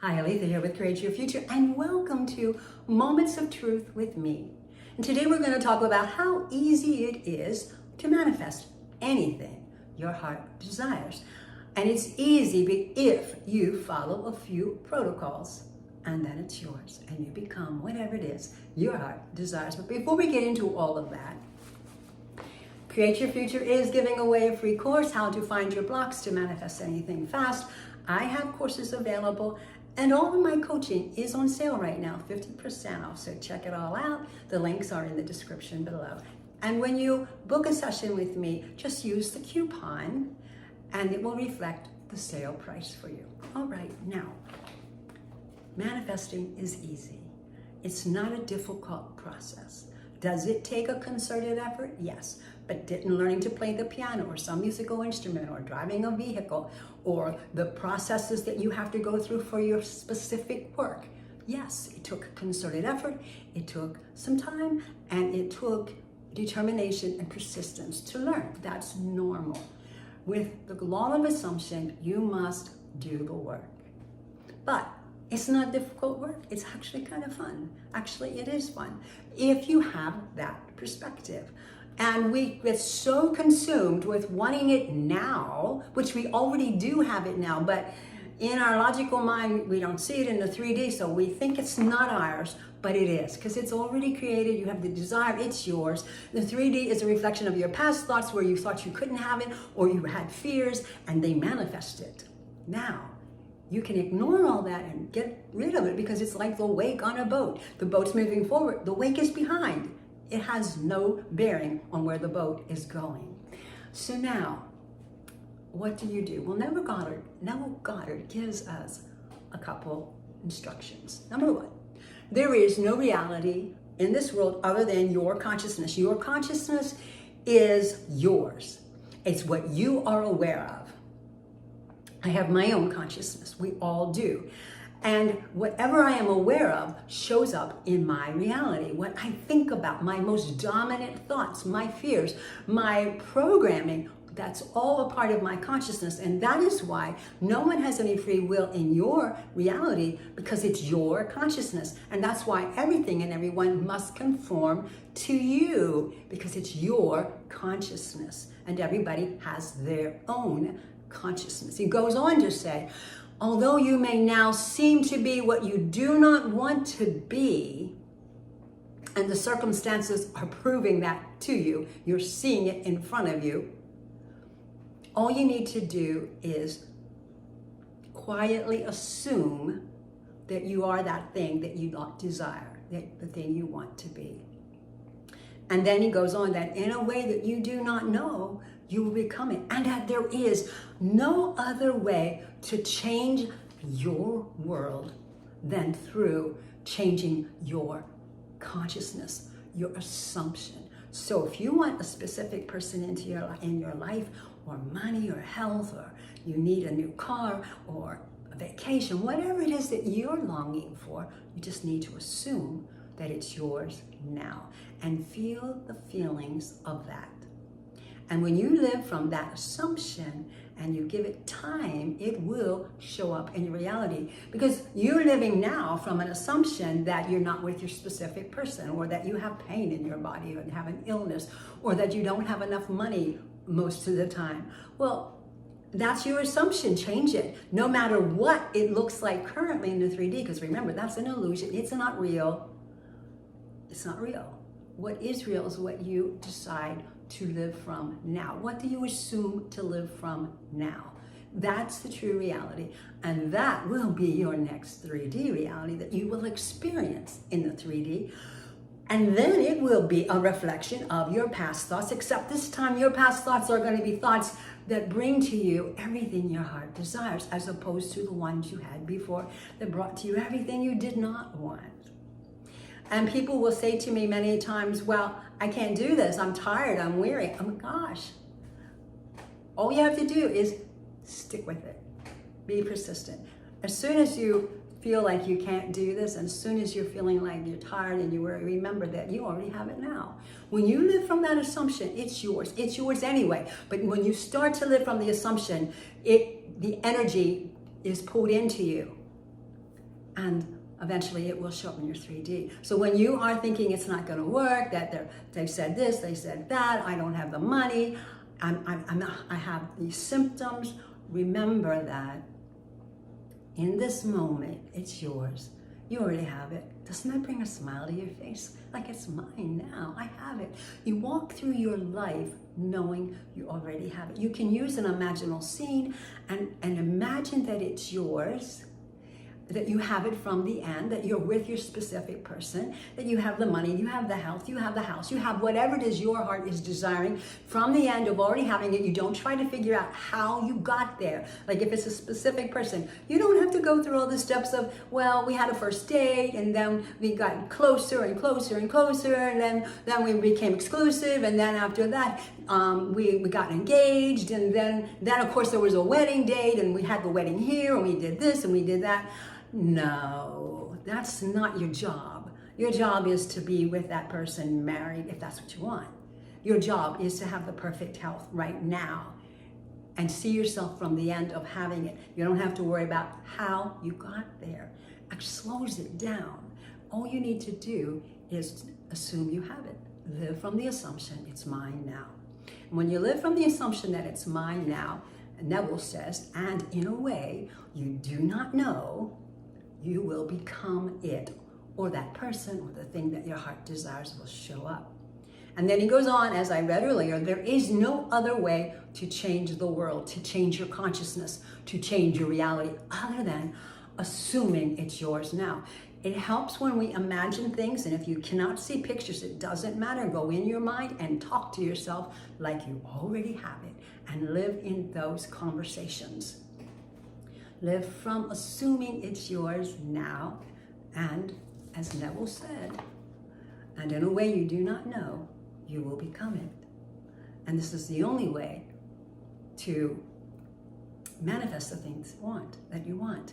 Hi, Aletha here with Create Your Future, and welcome to Moments of Truth with me. And today we're going to talk about how easy it is to manifest anything your heart desires. And it's easy if you follow a few protocols, and then it's yours, and you become whatever it is your heart desires. But before we get into all of that, Create Your Future is giving away a free course, How to Find Your Blocks to Manifest Anything Fast. I have courses available, and all of my coaching is on sale right now, 50% off. So check it all out. The links are in the description below. And when you book a session with me, just use the coupon and it will reflect the sale price for you. All right, now, manifesting is easy. It's not a difficult process. Does it take a concerted effort? Yes. But didn't learning to play the piano or some musical instrument or driving a vehicle or the processes that you have to go through for your specific work? Yes, it took concerted effort, it took some time, and it took determination and persistence to learn. That's normal. With the law of assumption, you must do the work. But it's not difficult work. It's actually kind of fun. Actually, it is fun if you have that perspective. And we get so consumed with wanting it now, which we already do have it now, but in our logical mind, we don't see it in the 3D, so we think it's not ours, but it is, because it's already created. You have the desire, it's yours. The 3D is a reflection of your past thoughts where you thought you couldn't have it, or you had fears, and they manifested. Now, you can ignore all that and get rid of it, because it's like the wake on a boat. The boat's moving forward, the wake is behind. It has no bearing on where the boat is going. So now, what do you do? Well, Neville Goddard gives us a couple instructions. Number one, there is no reality in this world other than your consciousness. Your consciousness is yours. It's what you are aware of. I have my own consciousness. We all do. And whatever I am aware of shows up in my reality. What I think about, my most dominant thoughts, my fears, my programming, that's all a part of my consciousness. And that is why no one has any free will in your reality, because it's your consciousness. And that's why everything and everyone must conform to you, because it's your consciousness. And everybody has their own consciousness. He goes on to say, although you may now seem to be what you do not want to be, and the circumstances are proving that to you, you're seeing it in front of you, all you need to do is quietly assume that you are that thing that you not desire, the thing you want to be. And then he goes on that in a way that you do not know, you will become it. And that there is no other way to change your world than through changing your consciousness, your assumption. So if you want a specific person in your life, or money, or health, or you need a new car, or a vacation, whatever it is that you're longing for, you just need to assume that it's yours now and feel the feelings of that. And when you live from that assumption and you give it time, it will show up in your reality, because you're living now from an assumption that you're not with your specific person, or that you have pain in your body, or have an illness, or that you don't have enough money most of the time. Well, that's your assumption. Change it. No matter what it looks like currently in the 3D, because remember, that's an illusion. It's not real. It's not real. What is real is what you decide to live from now. What do you assume to live from now? That's the true reality. And that will be your next 3D reality that you will experience in the 3D. And then it will be a reflection of your past thoughts, except this time your past thoughts are going to be thoughts that bring to you everything your heart desires, as opposed to the ones you had before that brought to you everything you did not want. And people will say to me many times, well, I can't do this. I'm tired. I'm weary. Oh my gosh. All you have to do is stick with it. Be persistent. As soon as you feel like you can't do this, and as soon as you're feeling like you're tired and you worry, remember that you already have it now. When you live from that assumption, it's yours. It's yours anyway. But when you start to live from the assumption, the energy is pulled into you. And eventually it will show up in your 3D. So when you are thinking it's not going to work, that they've said this, they said that, I don't have the money, I have these symptoms, remember that in this moment, it's yours. You already have it. Doesn't that bring a smile to your face? Like, it's mine now. I have it. You walk through your life knowing you already have it. You can use an imaginal scene and imagine that it's yours, that you have it from the end, that you're with your specific person, that you have the money, you have the health, you have the house, you have whatever it is your heart is desiring from the end of already having it. You don't try to figure out how you got there. Like if it's a specific person, you don't have to go through all the steps of, well, we had a first date and then we got closer and closer and closer and then we became exclusive and then after that we got engaged and then of course there was a wedding date and we had the wedding here and we did this and we did that. No, that's not your job. Your job is to be with that person married if that's what you want. Your job is to have the perfect health right now and see yourself from the end of having it. You don't have to worry about how you got there. It slows it down. All you need to do is assume you have it. Live from the assumption it's mine now. And when you live from the assumption that it's mine now, Neville says, and in a way you do not know, you will become it, or that person or the thing that your heart desires will show up. And then he goes on, as I read earlier, there is no other way to change the world, to change your consciousness, to change your reality, other than assuming it's yours now. It helps when we imagine things, and if you cannot see pictures, it doesn't matter. Go in your mind and talk to yourself like you already have it, and live in those conversations. Live from assuming it's yours now, and as Neville said, and in a way you do not know, you will become it. And this is the only way to manifest the things that you want.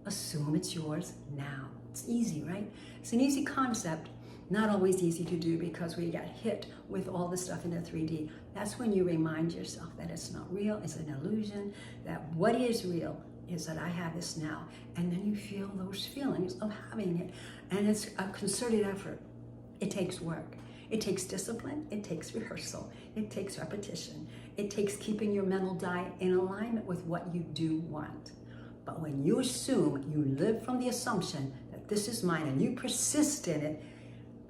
Assume it's yours now. It's easy, right? It's an easy concept, not always easy to do because we get hit with all the stuff in the 3D. That's when you remind yourself that it's not real, it's an illusion, that what is real is that I have this now. And then you feel those feelings of having it. And it's a concerted effort. It takes work. It takes discipline. It takes rehearsal. It takes repetition. It takes keeping your mental diet in alignment with what you do want. But when you assume, you live from the assumption that this is mine and you persist in it,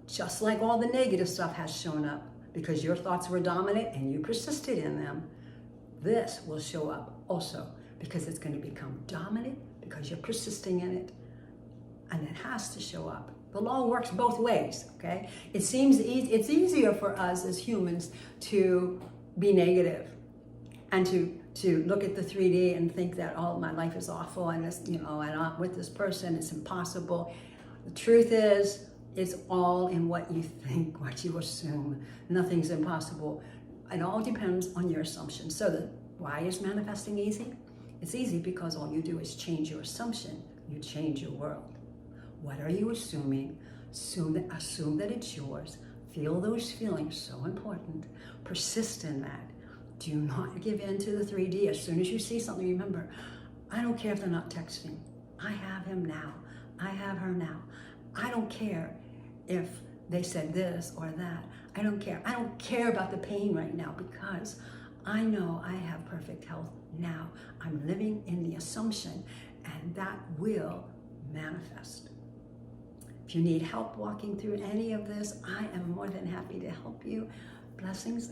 just like all the negative stuff has shown up because your thoughts were dominant and you persisted in them, this will show up also. Because it's going to become dominant, because you're persisting in it, and it has to show up. The law works both ways, okay? It seems it's easier for us as humans to be negative and to look at the 3D and think that, oh, my life is awful, and it's, and I'm with this person, it's impossible. The truth is, it's all in what you think, what you assume. Nothing's impossible. It all depends on your assumption. So why is manifesting easy? It's easy because all you do is change your assumption. You change your world. What are you assuming? Assume that it's yours. Feel those feelings, so important. Persist in that. Do not give in to the 3D. As soon as you see something, remember, I don't care if they're not texting. I have him now. I have her now. I don't care if they said this or that. I don't care. I don't care about the pain right now because I know I have perfect health now. I'm living in the assumption, and that will manifest. If you need help walking through any of this, I am more than happy to help you. Blessings